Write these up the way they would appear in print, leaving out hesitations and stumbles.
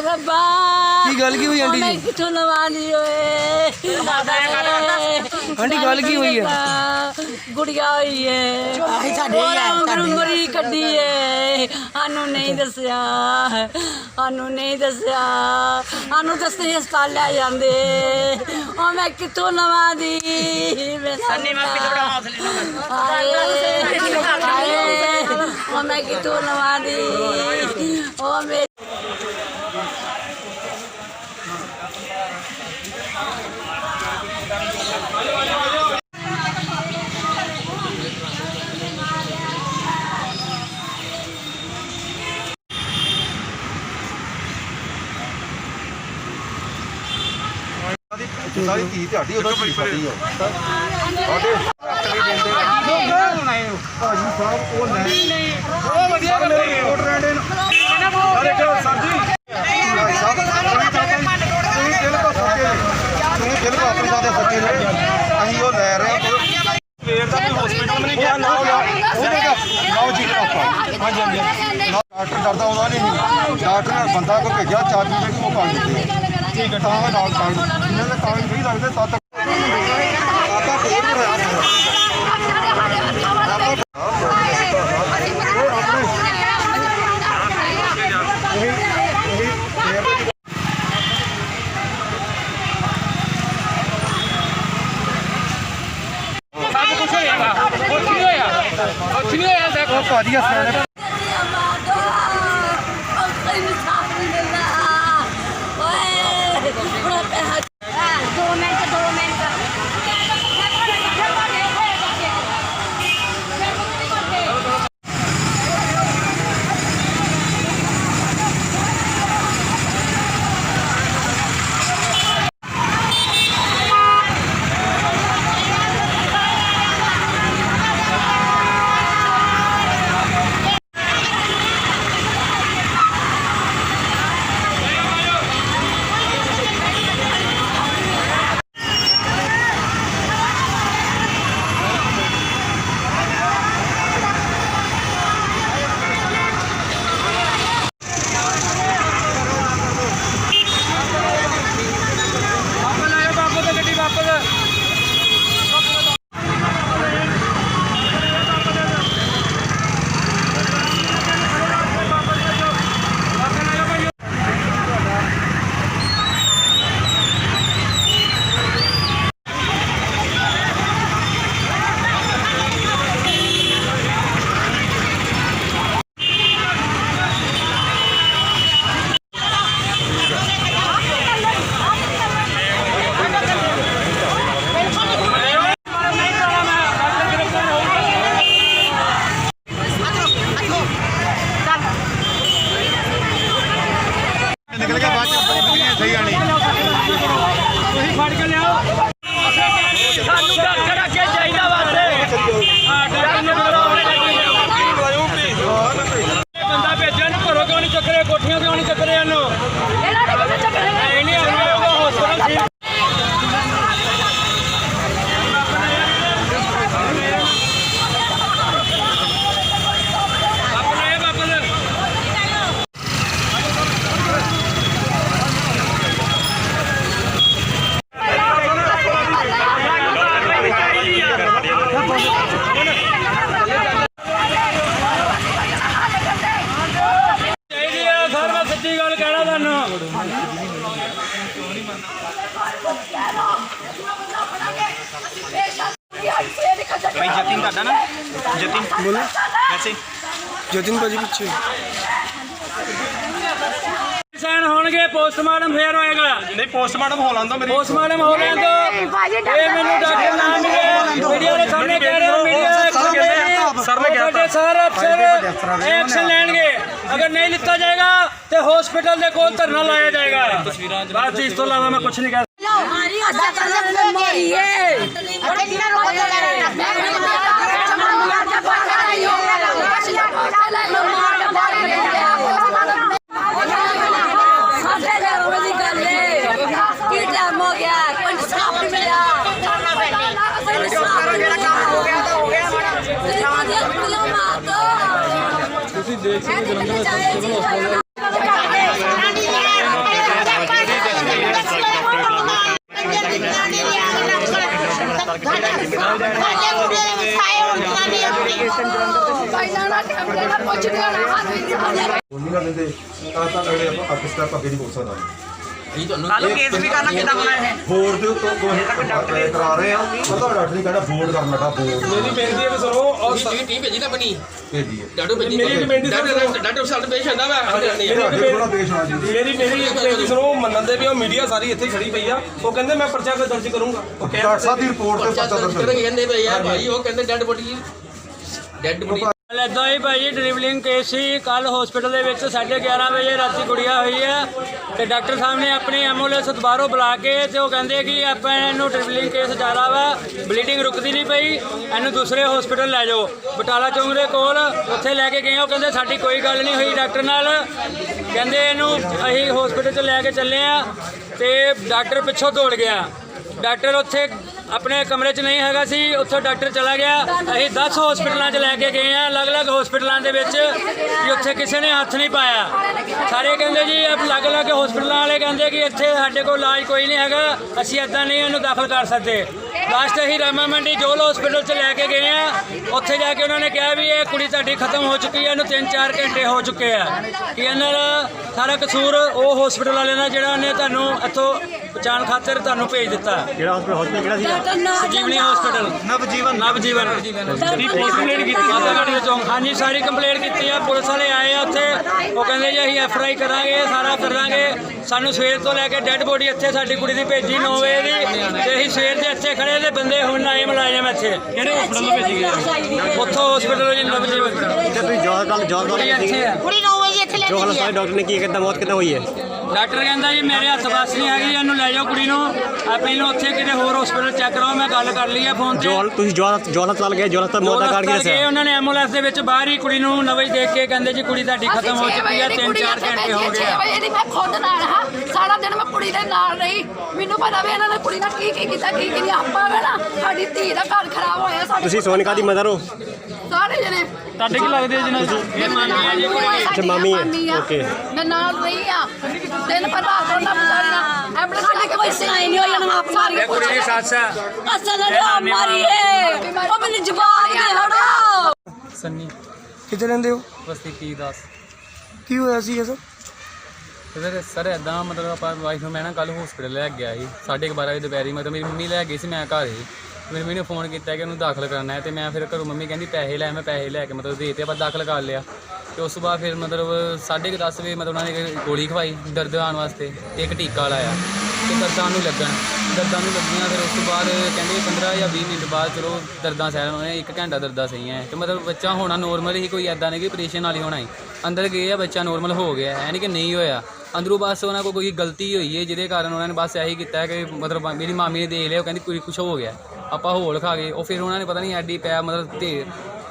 रब्बा की गल की हुई आंटी जी? कितों लवानी होए आंटी गल की हुई है? गुड़िया हुई है मरी कड्डी है सानू नहीं दसिया सानू नहीं दसिया सानू दसते हस्पताल लै जांदे और मैं कितों लवा दी और मैं कितों लवा दी और मेरे सारी धी ध्याड़ी उधर की सारी है साडे भाजी साहब वो नहीं वो बढ़िया वोट रहने अरे जो साजी भाई साहब ਤੁਸੀਂ ਦਿਲ ਤੋਂ ਸੱਚੇ ਤੁਸੀਂ ਦਿਲ ਤੋਂ ਆਪਣੇ ਸਾਦੇ ਸੱਚੇ ਨੇ ਅਸੀਂ ਉਹ ਲੈ ਰਹੇ ਹਾਂ ਸਵੇਰ ਦਾ ਕੋਈ ਹਸਪੀਟਲ ਨਹੀਂ ਗਿਆ ਨਾ ਉਹਦਾ ਨਾਓ ਜੀ ਪਾਪਾ ਹਾਂਜੀ ਹਾਂਜੀ ਡਾਕਟਰ ਡਰਦਾ ਆਉਂਦਾ ਨਹੀਂ ਡਾਕਟਰ ਨੇ ਬੰਦਾ ਕੋ ਭੇਜਿਆ ਚਾਬੀ ਦੇ ਕੋ ਕਾਲ ਦਿੱਤੀ ठीक है टाँग डाल इन्होंने टाँग नहीं लगते सात भाजी निकल गया बाद सही आनी फड़ के लिया बंदा भेजा घरों क्यों नहीं चक्करे कोठियां क्यों नहीं चक्करे हॉस्पिटल सच्ची गल कहना थानू जतिन का ना जतिन बोलो कैसे जतिन भाजी पीछे सैन होणगे पोस्टमार्टम फिर होएगा नहीं पोस्टमार्टम हो लांदो मेरी पोस्टमार्टम हो लांदो ये मेनू डॉक्टर ना मिले मीडिया के सामने कह रहे हो मीडिया सर ने कहता सर अफसर एक्शन लेंगे अगर नहीं लिखा जाएगा तो हॉस्पिटल के कोल धरना लाया जाएगा बस इस तो अलावा मैं कुछ नहीं कह देख सकते ਨਹੀਂ ਨਾ ਦਿੰਦੇ ਤਾਂ ਅਗਲੇ ਆਪਾਂ ਅੱਗੇ ਸਟੈਪ ਅੱਗੇ ਨਹੀਂ ਹੋ ਸਕਦਾ ਕੱਲ ਕੇਸ ਵੀ ਕਰਨਾ ਕਿੱਦਾਂ ਹੋਣਾ ਹੈ ਬੋਰਡ ਦੇ ਉੱਤੋਂ ਕਰਾ ਰਹੇ ਆ ਉਹਦਾ ਡਾਕਟਰ ਨਹੀਂ ਕਹਿੰਦਾ ਬੋਰਡ ਕਰਨਾ ਦਾ ਬੋਰਡ ਮੇਰੀ ਬੇਨਤੀ ਹੈ ਕਿ ਸੁਣੋ ਔਰ ਟੀਮ ਭੇਜੀ ਨਾ ਬਣੀ ਭੇਜੀ ਹੈ ਡਾਡੋ ਭੇਜੀ ਮੇਰੀ ਬੇਨਤੀ ਸੁਣੋ ਡਾਡੋ ਸਾਡ ਪੇਸ਼ ਹੁੰਦਾ ਵਾ ਇਹ ਥੋੜਾ ਪੇਸ਼ ਹੋਣਾ ਚਾਹੀਦਾ ਮੇਰੀ ਇੱਕ ਬੇਨਤੀ ਸੁਣੋ ਮੰਨਦੇ ਵੀ ਉਹ ਮੀਡੀਆ ਸਾਰੀ ਇੱਥੇ ਖੜੀ ਪਈ ਆ ਉਹ ਕਹਿੰਦੇ ਮੈਂ ਪਰਚਾ ਦਰਜ ਕਰੂੰਗਾ ਉਹ ਡਾਕਟਰ ਸਾਹਿਬ ਦੀ ਰਿਪੋਰਟ ਤੇ ਪਤਾ ਕਰਾਂਗੇ ਕਹਿੰਦੇ ਵੀ ਯਾਰ ਭਾਈ ਉਹ ਕਹਿੰਦੇ ਡੈਡ ਬੋਡੀ ਇੱਦਾਂ ਹੀ ਭਾਈ ਡਰਿਵਲਿੰਗ ਕੇਸ ਸੀ ਕੱਲ ਹਸਪੀਟਲ ਦੇ ਵਿੱਚ 11:30 ਵਜੇ ਰਾਤੀ ਗੁੜੀਆ ਹੋਈ ਹੈ ਤੇ ਡਾਕਟਰ ਸਾਹਿਬ ਨੇ ਆਪਣੀ ਐਂਬੂਲੈਂਸ ਦੁਬਾਰਾ ਬੁਲਾ ਕੇ ਤੇ ਉਹ ਕਹਿੰਦੇ ਕਿ ਆਪਾਂ ਇਹਨੂੰ ਡਰਿਵਲਿੰਗ ਕੇਸ ਜ਼ਿਆਦਾ ਵਾ ਬਲੀਡਿੰਗ ਰੁਕਦੀ ਨਹੀਂ ਪਈ ਇਹਨੂੰ ਦੂਸਰੇ ਹਸਪੀਟਲ ਲੈ ਜਾਓ ਬਟਾਲਾ ਚੌਂਕ ਦੇ ਕੋਲ ਉੱਥੇ ਲੈ ਕੇ ਗਏ ਉਹ ਕਹਿੰਦੇ ਸਾਡੀ ਕੋਈ ਗੱਲ ਨਹੀਂ ਹੋਈ ਡਾਕਟਰ ਨਾਲ ਕਹਿੰਦੇ ਇਹਨੂੰ ਅਸੀਂ ਹਸਪੀਟਲ 'ਚ ਲੈ ਕੇ ਚੱਲੇ ਆ ਤੇ ਡਾਕਟਰ ਪਿੱਛੋਂ ਦੌੜ ਗਿਆ ਡਾਕਟਰ ਉੱਥੇ ਆਪਣੇ ਕਮਰੇ 'ਚ ਨਹੀਂ ਹੈਗਾ ਸੀ ਉੱਥੋਂ ਡਾਕਟਰ ਚਲਾ ਗਿਆ ਅਸੀਂ 10 ਹਸਪੀਟਲਾਂ 'ਚ ਲੈ ਕੇ ਗਏ ਆ ਅਲੱਗ-ਅਲੱਗ ਹਸਪੀਟਲਾਂ ਦੇ ਵਿੱਚ ਕਿ ਉੱਥੇ ਕਿਸੇ ਨੇ ਹੱਥ ਨਹੀਂ ਪਾਇਆ ਸਾਰੇ ਕਹਿੰਦੇ ਜੀ ਅਲੱਗ-ਅਲੱਗ ਹਸਪੀਟਲਾਂ ਵਾਲੇ ਕਹਿੰਦੇ ਕਿ ਇੱਥੇ ਸਾਡੇ ਕੋਲ ਇਲਾਜ ਕੋਈ ਨਹੀਂ ਹੈਗਾ ਅਸੀਂ ਇੱਦਾਂ ਨਹੀਂ ਇਹਨੂੰ ਦਾਖਲ ਕਰ ਸਕਦੇ ਲਾਸਟ ਅਸੀਂ ਰਾਮਾ ਮੰਡੀ ਜੋਲ ਹਸਪੀਟਲ 'ਚ ਲੈ ਕੇ ਗਏ ਆ ਉੱਥੇ ਜਾ ਕੇ ਉਹਨਾਂ ਨੇ ਕਿਹਾ ਵੀ ਇਹ ਕੁੜੀ ਤੁਹਾਡੀ ਖਤਮ ਹੋ ਚੁੱਕੀ ਹੈ ਇਹਨੂੰ 3-4 ਘੰਟੇ ਹੋ ਚੁੱਕੇ ਆ ਕਿ ਇਹਨਾਂ ਦਾ ਸਾਰਾ ਕਸੂਰ ਉਹ ਹਸਪੀਟਲ ਵਾਲਿਆਂ ਦਾ ਜਿਹੜਾ ਉਹਨੇ ਤੁਹਾਨੂੰ ਇੱਥੋਂ ਬਚਾਉਣ ਖਾਤਰ ਤੁਹਾਨੂੰ ਭੇਜ ਦਿੱਤਾ ਕਿਹੜਾ ਹਸਪੀਟਲ ਕਿਹੜਾ ਸੀ ਸੰਜੀਵਨੀ ਹਸਪੀਟਲ ਨਵਜੀਵਨ ਕੰਪਲੇਂਟ ਕੀਤੀ ਮਾਤਾਗੜ੍ਹੀ ਚੌਂਕ ਹਾਂਜੀ ਸਾਰੀ ਕੰਪਲੇਂਟ ਕੀਤੀ ਆ ਪੁਲਿਸ ਵਾਲੇ ਆਏ ਆ ਉੱਥੇ ਉਹ ਕਹਿੰਦੇ ਜੀ ਅਸੀਂ ਐਫਆਈ ਕਰਾਂਗੇ ਸਾਰਾ ਕਰਾਂਗੇ ਸਾਨੂੰ ਸਵੇਰ ਤੋਂ ਲੈ ਕੇ ਡੈੱਡ ਬੋਡੀ ਇੱਥੇ ਸਾਡੀ ਕੁੜੀ ਦੀ ਭੇਜੀ 9 ਵਜੇ ਦੀ ਤੇ ਅਸੀਂ ਸਵੇਰ ਦੇ ਇੱਥੇ ਖੜੇ ਤੇ ਬੰਦੇ ਹੁਣ ਆਏ ਮੁਲਾਜ਼ਮ ਇੱਥੇ ਕਿਹੜੇ ਹਸਪੀਟਲ ਨੂੰ ਭੇਜੀ ਗਏ ਉੱਥੋਂ ਹਸਪੀਟਲ ਜੀ ਨਵਜੀਵਨ ਤੇ ਤੁਸੀਂ ਜੋਲ ਕੁੜੀ ਇੱਥੇ ਆ ਕੁੜੀ 9 ਵਜੇ ਇੱਥੇ ਲੈ ਕੇ ਹਾਲ ਸਾਰੇ ਡਾਕਟਰ ਨੇ ਕੀ ਕਿਦਾਂ ਮੌਤ ਕਿਦਾਂ ਹੋਈ ਹੈ ਡਾਕਟਰ ਕਹਿੰਦਾ ਜੀ ਮੇਰੇ ਹੱਥ ਬੱਸ ਨਹੀਂ ਹੈਗੀ ਇਹਨੂੰ ਲੈ ਜਾਓ ਕੁੜੀ ਨੂੰ ਆਪਣੀ ਨੂੰ ਉੱਥੇ ਕਿਤੇ ਹੋਰ ਹਸਪੀਟਲ ਚੈੱਕ ਕਰਾਓ ਮੈਂ ਗੱਲ ਕਰ ਲਈ ਆ ਫੋਨ ਤੇ ਤੁਸੀਂ ਜੋਲ ਹਸਪਤਾਲ ਗਏ ਜੋਲ ਹਸਪਤਾਲ ਮੌਤ ਦਾ ਕਾਰਨ ਕੀ ਦੱਸਿਆ ਉਹਨਾਂ ਨੇ ਐਂਬੂਲੈਂਸ ਦੇ ਵਿੱਚ ਬਾਹਰ ਹੀ ਕੁੜੀ ਨੂੰ ਨਵਜ ਦੇਖ ਕੇ ਕਹਿੰਦੇ ਜੀ ਕੁੜੀ ਤੁਹਾਡੀ ਖਤਮ ਹੋ ਚੁੱਕੀ ਹੈ 3-4 ਘੰਟੇ ਹੋ ਗਏ 6 ਵਜੇ ਦੀ ਮੈਂ ਖੁਦ ਨਾਲ ਹਾਂ ਸਾਰਾ ਦਿਨ ਮੈਂ ਕੁੜੀ ਦੇ ਨਾਲ ਰਹੀ ਮੈਨੂੰ ਪਤਾ ਵੀ ਇਹਨਾਂ ਨੇ ਕੁੜੀ ਨਾਲ ਕੀ ਕੀਤਾ ਕੀ ਨਹੀਂ ਆਪਾਂ ਵੇ ਨਾ ਸਾਡੀ ਧੀ ਦਾ ਘਰ ਖਰਾਬ ਹੋਇਆ ਸਾਡੀ ਤੁਸੀਂ ਸੋਨਿਕਾ ਦੀ ਮਦਰ ਹੋ ਸਾਰੇ ਜਣੇ ਤੁਹਾਡੇ ਕੀ ਲੱਗਦੇ ਆ ਜਿਹਨਾਂ ਇਹ ਮਾਮੀ ਹੈ ਜੀ ਅੱਛਾ ਮਾਮੀ ਹੈ ਓਕੇ ਮੈਂ ਨਾਲ ਰਹੀ ਆ ਦਿਨ ਪਰ ਰਾਤ ਉਹਨਾਂ ਬੁਲਾਇਆ ਐਂਬੂਲੈਂਸ ਲੈ ਕੇ ਕੋਈ ਸੁਣਾਈ ਨਹੀਂ ਹੋਈ ਇਹਨਾਂ ਆਪ ਮਾਰੀ ਕੁੜੀ ਦੀ ਸੱਸ ਆ ਅਸਲ ਨਾ ਮਾਰੀ ਏ ਉਹ ਮੈਨੂੰ ਜਵਾਬ ਦੇ ਹੜੋ ਸੰਨੀ ਕਿੱਥੇ ਰਹਿੰਦੇ ਹੋ ਬਸਤੀ ਕੀ ਦੱਸ ਕੀ ਹੋਇਆ ਸੀ ਸਰ ਸਰ ਇਦਾਂ ਮਤਲਬ ਆਪਾਂ ਵਾਈਫ ਨੂੰ ਮੈਂ ਨਾ ਕੱਲ ਹਸਪੀਟਲ ਲੈ ਕੇ ਗਿਆ ਸੀ 12:30 ਵਜੇ ਦੁਪਹਿਰੀ ਮਤਲਬ ਮੇਰੀ ਮੰਮੀ ਲੈ ਗਈ ਸੀ ਮੈਂ ਘਰ ਹੀ ਮੇਰੀ ਮੰਮੀ ਨੇ ਫੋਨ ਕੀਤਾ ਕਿ ਉਹਨੂੰ ਦਾਖਲ ਕਰਨਾ ਹੈ ਤੇ ਮੈਂ ਫਿਰ ਘਰੋਂ ਮੰਮੀ ਕਹਿੰਦੀ ਪੈਸੇ ਲੈ ਮੈਂ ਪੈਸੇ ਲੈ ਕੇ ਮਤਲਬ ਦੇ ਤੇ ਆਪਾਂ ਦਾਖਲ ਕਰ ਲਿਆ ਤੇ ਉਸ ਤੋਂ ਬਾਅਦ ਫਿਰ ਮਤਲਬ 10:30 ਵਜੇ ਮਤਲਬ ਉਹਨਾਂ ਨੇ ਗੋਲੀ ਖਵਾਈ ਦਰਦ ਆਉਣ ਵਾਸਤੇ ਤੇ ਇੱਕ ਟੀਕਾ ਲਾਇਆ ਤੇ ਦਰਦਾਂ ਨੂੰ ਲੱਗੀਆਂ ਫਿਰ ਉਸ ਤੋਂ ਬਾਅਦ ਕਹਿੰਦੇ 15 ਜਾਂ 20 ਮਿੰਟ ਬਾਅਦ ਚਲੋ ਦਰਦਾਂ ਸਹਿਣ ਹੋਣੇ 1 ਘੰਟਾ ਦਰਦਾਂ ਸਹੀਆਂ ਤੇ ਮਤਲਬ ਬੱਚਾ ਹੋਣਾ ਨੋਰਮਲ ਹੀ ਕੋਈ ਐਦਾਂ ਨਹੀਂ ਕਿ ਆਪਰੇਸ਼ਨ ਨਾਲ ਹੀ ਹੋਣਾ ਹੀ ਅੰਦਰ ਗਏ ਆ ਬੱਚਾ ਨੋਰਮਲ ਹੋ ਗਿਆ ਹੈ ਨਹੀਂ ਕਿ ਨਹੀਂ ਹੋਇਆ ਅੰਦਰੋਂ ਬਸ ਉਹਨਾਂ ਕੋਲ ਕੋਈ ਗਲਤੀ ਹੋਈ ਹੈ ਜਿਹਦੇ ਕਾਰਨ ਉਹਨਾਂ ਨੇ ਬਸ ਇਹੀ ਕੀਤਾ ਕਿ ਮਤਲਬ ਮੇਰੀ ਮਾਮੀ ਨੇ ਦੇਖ ਲਿਆ ਉਹ ਕਹਿੰਦੀ ਕੁਝ ਹੋ ਗਿਆ ਆਪਾਂ ਹੋਲ ਖਾ ਗਏ ਉਹ ਫਿਰ ਉਹਨਾਂ ਨੇ ਪਤਾ ਨਹੀਂ ਐਡੀ ਪਿਆ ਮਤਲਬ ਢੇਰ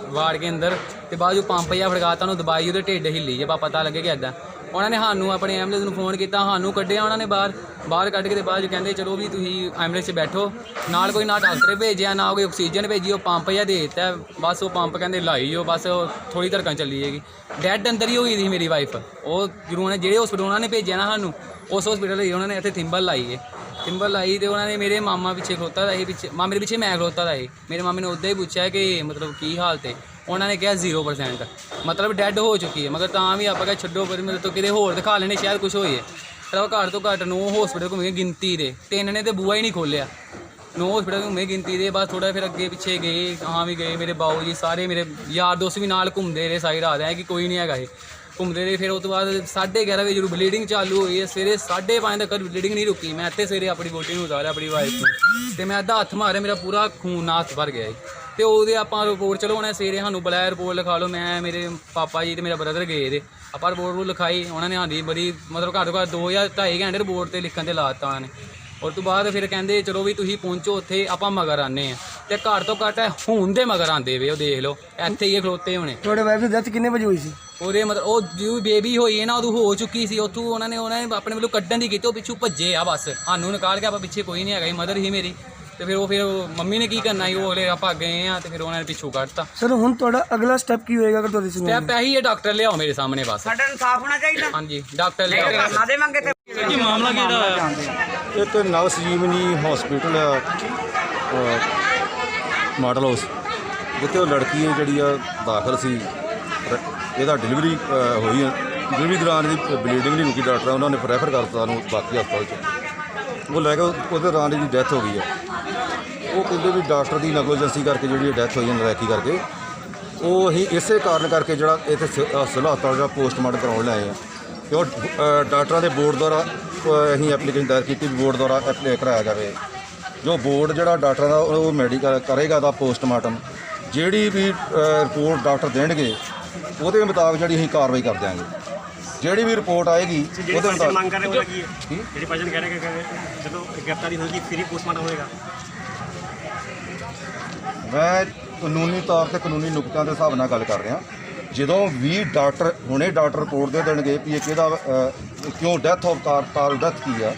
ਵਾੜ ਕੇ ਅੰਦਰ ਤੇ ਬਾਅਦ ਜੋ ਪੰਪ ਜਿਹਾ ਫੜਕਾਤਾ ਉਹਨੂੰ ਦਬਾਈ ਉਹਦੇ ਢਿੱਡ ਹਿੱਲੀ ਜੇ ਪਤਾ ਲੱਗੇ ਕਿ ਇੱਦਾਂ ਉਹਨਾਂ ਨੇ ਸਾਨੂੰ ਆਪਣੇ ਐਂਬੂਲੈਂਸ ਨੂੰ ਫੋਨ ਕੀਤਾ ਸਾਨੂੰ ਕੱਢਿਆ ਉਹਨਾਂ ਨੇ ਬਾਹਰ ਕੱਢ ਕੇ ਤੇ ਬਾਅਦ ਕਹਿੰਦੇ ਚਲੋ ਵੀ ਤੁਸੀਂ ਐਂਬੂਲੈਂਸ 'ਚ ਬੈਠੋ ਨਾਲ ਕੋਈ ਨਾ ਡਾਕਟਰ ਭੇਜਿਆ ਨਾ ਕੋਈ ਆਕਸੀਜਨ ਭੇਜੀ ਉਹ ਪੰਪ ਜਿਹਾ ਦੇ ਦਿੱਤਾ ਬਸ ਉਹ ਪੰਪ ਕਹਿੰਦੇ ਲਾਈ ਜੋ ਬਸ ਉਹ ਥੋੜ੍ਹੀ ਧੜਕਣ ਚੱਲੀ ਜਾਏਗੀ ਡੈਡ ਅੰਦਰ ਹੀ ਹੋਈ ਸੀ ਮੇਰੀ ਵਾਈਫ ਉਹ ਜਦੋਂ ਉਹਨੇ ਜਿਹੜੇ ਹਸਪੀਟਲ ਉਹਨਾਂ ਨੇ ਭੇਜਿਆ ਨਾ ਸਾਨੂੰ ਉਸ ਹਸਪੀਟਲ ਹੀ ਉਹਨਾਂ ਨੇ ਇੱਥੇ ਥਿੰਬਲ ਲਾਈ ਹੈ ਥਿੰਬਲ ਲਾਈ ਤੇ ਉਹਨਾਂ ਨੇ ਮੇਰੇ ਮਾਮਾ ਪਿੱਛੇ ਖਲੋਤਾ ਦਾ ਸੀ ਮਾਮੇ ਦੇ ਪਿੱਛੇ ਮੈਂ ਖਲੋਤਾ ਦਾ ਸੀ ਮੇਰੇ ਮਾਮੇ ਨੇ ਉੱਦਾਂ ਹੀ ਪੁੱਛਿਆ ਕਿ ਮਤਲਬ ਕੀ ਹਾਲਤ ਹੈ ਉਹਨਾਂ ਨੇ ਕਿਹਾ 0% ਮਤਲਬ ਡੈਡ ਹੋ ਚੁੱਕੀ ਹੈ ਮਗਰ ਤਾਂ ਵੀ ਆਪਾਂ ਕਿਹਾ ਛੱਡੋ ਪਰ ਮੇਰੇ ਤੋਂ ਕਿਤੇ ਹੋਰ ਦਿਖਾ ਲੈਣੇ ਸ਼ਾਇਦ ਕੁਝ ਹੋਏ ਪਰ ਉਹ ਘੱਟ ਤੋਂ ਘੱਟ 9 ਹਸਪੀਟਲ ਘੁੰਮੇ ਗਿਣਤੀ ਦੇ 3 ਨੇ ਤੇ ਬੂਆ ਹੀ ਨਹੀਂ ਖੋਲ੍ਹਿਆ 9 ਹਸਪੀਟਲ ਘੁੰਮੇ ਗਿਣਤੀ ਦੇ ਬਸ ਥੋੜਾ ਫਿਰ ਅੱਗੇ ਪਿੱਛੇ ਗਏ ਹਾਂ ਵੀ ਗਏ ਮੇਰੇ ਬਾਊ ਜੀ ਸਾਰੇ ਮੇਰੇ ਯਾਰ ਦੋਸਤ ਵੀ ਨਾਲ ਘੁੰਮਦੇ ਰਹੇ ਸਾਰੀ ਰਾਤ ਐ ਕਿ ਕੋਈ ਨਹੀਂ ਹੈਗਾ ਇਹ ਘੁੰਮਦੇ ਰਹੇ ਫਿਰ ਉਸ ਤੋਂ ਬਾਅਦ 11:30 ਵਜੇ ਜਦੋਂ ਬਲੀਡਿੰਗ ਚਾਲੂ ਹੋਈ ਹੈ ਸਵੇਰੇ 5:30 ਤੱਕ ਬਲੀਡਿੰਗ ਨਹੀਂ ਰੁਕੀ ਮੈਂ ਇੱਥੇ ਸਵੇਰੇ ਆਪਣੀ ਵੋਟੀ ਨੂੰ ਉਤਾਰਿਆ ਆਪਣੀ ਵਾਈਫ ਨੂੰ ਤੇ ਮੈਂ ਅੱਧਾ ਹੱਥ ਮਾਰਿਆ ਮੇਰਾ ਪੂਰਾ ਖੂਨ ਨਾਲ ਹੱਥ ਭਰ ਗਿਆ ਤੇ ਉਹਦੇ ਆਪਾਂ ਰਿਪੋਰਟ ਚਲੋ ਉਹਨੇ ਸਵੇਰੇ ਸਾਨੂੰ ਬੁਲਾਇਆ ਰਿਪੋਰਟ ਲਿਖਾ ਲਓ ਮੈਂ ਮੇਰੇ ਪਾਪਾ ਜੀ ਤੇ ਮੇਰਾ ਬ੍ਰਦਰ ਗਏ ਦੇ ਆਪਾਂ ਰਿਪੋਰਟ ਲਿਖਾਈ ਉਹਨਾਂ ਨੇ ਸਾਡੀ ਬੜੀ ਮਤਲਬ ਘੱਟ ਤੋਂ ਘੱਟ 2 ਜਾਂ 2.5 ਘੰਟੇ ਰਿਪੋਰਟ ਤੇ ਲਿਖਣ ਤੇ ਲਾਤਾ ਉਹਨਾਂ ਨੇ ਉਸ ਤੋਂ ਬਾਅਦ ਫਿਰ ਕਹਿੰਦੇ ਚਲੋ ਵੀ ਤੁਸੀਂ ਪਹੁੰਚੋ ਉੱਥੇ ਆਪਾਂ ਮਗਰ ਆਨੇ ਆ ਤੇ ਘੱਟ ਤੋਂ ਘੱਟ ਹੁਣ ਦੇ ਮਗਰ ਆਂਦੇ ਵੇ ਉਹ ਦੇਖ ਲਓ ਇੱਥੇ ਹੀ ਖਲੋਤੇ ਹੋਣੇ ਤੁਹਾਡੇ ਵਾਈਫ ਦੀ ਡੈਥ ਕਿੰਨੇ ਵਜੇ ਹੋਈ ਸੀ ਉਹਦੇ ਮਤਲਬ ਉਹ ਜਿਉਂ ਬੇਬੀ ਹੋਈ ਹੈ ਨਾ ਉਦੋਂ ਹੋ ਚੁੱਕੀ ਸੀ ਉੱਥੋਂ ਉਹਨਾਂ ਨੇ ਆਪਣੇ ਵੱਲੋਂ ਕੱਢਣ ਦੀ ਕੀਤੀ ਉਹ ਪਿੱਛੋਂ ਭੱਜੇ ਆ ਬਸ ਸਾਨੂੰ ਨਿਕਾਲ ਕੇ ਆਪਾਂ ਪਿੱਛੇ ਕੋਈ ਨਹੀਂ ਹੈਗਾ ਮਦਰ ਹੀ ਮੇਰੀ ਤੇ ਫਿਰ ਮੰਮੀ ਨੇ ਕੀ ਕਰਨਾ ਸੀ ਉਹ ਅਗਲੇ ਆਪਾਂ ਗਏ ਆ ਤੇ ਫਿਰ ਉਹਨਾਂ ਨੇ ਪਿੱਛੋਂ ਕੱਢਤਾ ਸਰ ਹੁਣ ਤੁਹਾਡਾ ਅਗਲਾ ਸਟੈਪ ਕੀ ਹੋਏਗਾ ਅਗਰ ਤੁਹਾਡੀ ਸੁਣਵਾਈ ਸਟੈਪ ਇਹੀ ਹੈ ਡਾਕਟਰ ਲਿਆਓ ਮੇਰੇ ਸਾਹਮਣੇ ਬਸ ਸਾਡਾ ਇਨਸਾਫ ਹੋਣਾ ਚਾਹੀਦਾ ਹਾਂਜੀ ਡਾਕਟਰ ਲਿਆਓ ਕਰਨਾ ਦੇਵਾਂਗੇ ਤੇ ਕੀ ਮਾਮਲਾ ਕਿਹੜਾ ਹੋਇਆ ਇੱਕ ਨਵ ਸੰਜੀਵਨੀ ਹਸਪੀਟਲ ਮਾਡਲ ਹਾਊਸ, ਜਿੱਥੇ ਉਹ ਲੜਕੀ ਹੈ ਜਿਹੜੀ ਆ ਦਾਖਲ ਸੀ। ਇਹਦਾ ਡਿਲੀਵਰੀ ਹੋਈ ਹੈ, ਡਿਲੀਵਰੀ ਦੌਰਾਨ ਇਹਦੀ ਬਲੀਡਿੰਗ ਨਹੀਂ ਰੁਕੀ, ਡਾਕਟਰ ਉਹਨਾਂ ਨੇ ਰੈਫਰ ਕਰਤਾ ਉਹਨੂੰ ਬਾਕੀ ਹਸਪਤਾਲ 'ਚ। ਉਹ ਲੈ ਕੇ ਉਹਦੇ ਦੌਰਾਨ ਇਹਦੀ ਡੈਥ ਹੋ ਗਈ ਹੈ। ਉਹ ਕਹਿੰਦੇ ਵੀ ਡਾਕਟਰ ਦੀ ਨੈਗਲੀਜੈਂਸੀ ਕਰਕੇ ਜਿਹੜੀ ਡੈਥ ਹੋਈ ਹੈ, ਨਲਾਇਕੀ ਕਰਕੇ। ਉਹ ਅਸੀਂ ਇਸੇ ਕਾਰਨ ਕਰਕੇ ਜਿਹੜਾ ਇੱਥੇ ਸਿਵਲ ਹਸਪਤਾਲ ਜਿਹੜਾ ਪੋਸਟਮਾਰਟਮ ਕਰਾਉਣ ਲਿਆਏ ਆ, ਕਿ ਉਹ ਡਾਕਟਰਾਂ ਦੇ ਬੋਰਡ ਦੁਆਰਾ ਅਸੀਂ ਐਪਲੀਕੇਸ਼ਨ ਦਾਇਰ ਕੀਤੀ ਵੀ ਬੋਰਡ ਦੁਆਰਾ ਅਪਲਾਈ ਕਰਾਇਆ ਜਾਵੇ। ਜੋ ਬੋਰਡ ਜਿਹੜਾ ਡਾਕਟਰਾਂ ਦਾ ਉਹ ਮੈਡੀਕਲ ਕਰੇਗਾ ਦਾ ਪੋਸਟਮਾਰਟਮ, ਜਿਹੜੀ ਵੀ ਰਿਪੋਰਟ ਡਾਕਟਰ ਦੇਣਗੇ ਉਹਦੇ ਮੁਤਾਬਕ ਜਿਹੜੀ ਅਸੀਂ ਕਾਰਵਾਈ ਕਰ ਦਿਆਂਗੇ। ਜਿਹੜੀ ਵੀ ਰਿਪੋਰਟ ਆਏਗੀ ਉਹਦੇ ਮੁਤਾਬਕ ਮੰਗ ਕਰ ਰਹੇ ਹੋ ਲੱਗੀ ਹੈ ਜਿਹੜੀ ਭਾਜਨ ਕਹਿ ਰਹੇ ਕਿ ਜਦੋਂ ਗ੍ਰਿਫਤਾਰੀ ਹੋਏਗੀ ਫਿਰ ਹੀ ਪੋਸਟਮਾਰਟਮ ਹੋਏਗਾ। ਮੈਂ ਕਾਨੂੰਨੀ ਤੌਰ ਤੇ ਕਾਨੂੰਨੀ ਨੁਕਤਿਆਂ ਦੇ ਹਿਸਾਬ ਨਾਲ ਗੱਲ ਕਰ ਰਿਹਾ। ਜਦੋਂ ਵੀ ਡਾਕਟਰ ਹੁਣੇ ਡਾਕਟਰ ਰਿਪੋਰਟ ਦੇ ਦੇਣਗੇ ਵੀ ਇਹ ਕਿਹਦਾ ਕਿਉਂ ਡੈਥ ਡੈਥ ਕੀ ਆ,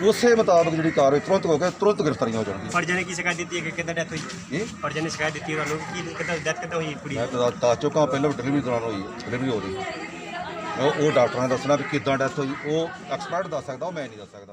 ਉਸੇ ਮੁਤਾਬਕ ਜਿਹੜੀ ਕਾਰਵਾਈ ਤੁਰੰਤ ਹੋ ਕੇ ਤੁਰੰਤ ਗ੍ਰਿਫਤਾਰੀਆਂ ਹੋ ਜਾਣਗੀਆਂ। ਫਰਜ਼ਾਂ ਨੇ ਕੀ ਸ਼ਿਕਾਇਤ ਦਿੱਤੀ ਹੈ ਕਿ ਕਿੱਦਾਂ ਡੈਥ ਹੋਈ? ਇਹ ਫਰਜ਼ਾਂ ਨੇ ਸ਼ਿਕਾਇਤ ਦਿੱਤੀ ਹੈ ਤੁਹਾਨੂੰ ਕਿ ਕਿੱਦਾਂ ਡੈਥ ਕਿੱਦਾਂ ਹੋਈ ਕੁੜੀ? ਮੈਂ ਦੱਸ ਚੁੱਕਾ ਪਹਿਲਾਂ ਡਿਲੀਵਰੀ ਦੌਰਾਨ ਹੋਈ ਹੈ, ਡਿਲੀਵਰੀ ਹੋ ਰਹੀ। ਉਹ ਡਾਕਟਰਾਂ ਨੇ ਦੱਸਣਾ ਵੀ ਕਿੱਦਾਂ ਡੈਥ ਹੋਈ, ਉਹ ਐਕਸਪਰਟ ਦੱਸ ਸਕਦਾ, ਉਹ ਮੈਂ ਨਹੀਂ ਦੱਸ ਸਕਦਾ।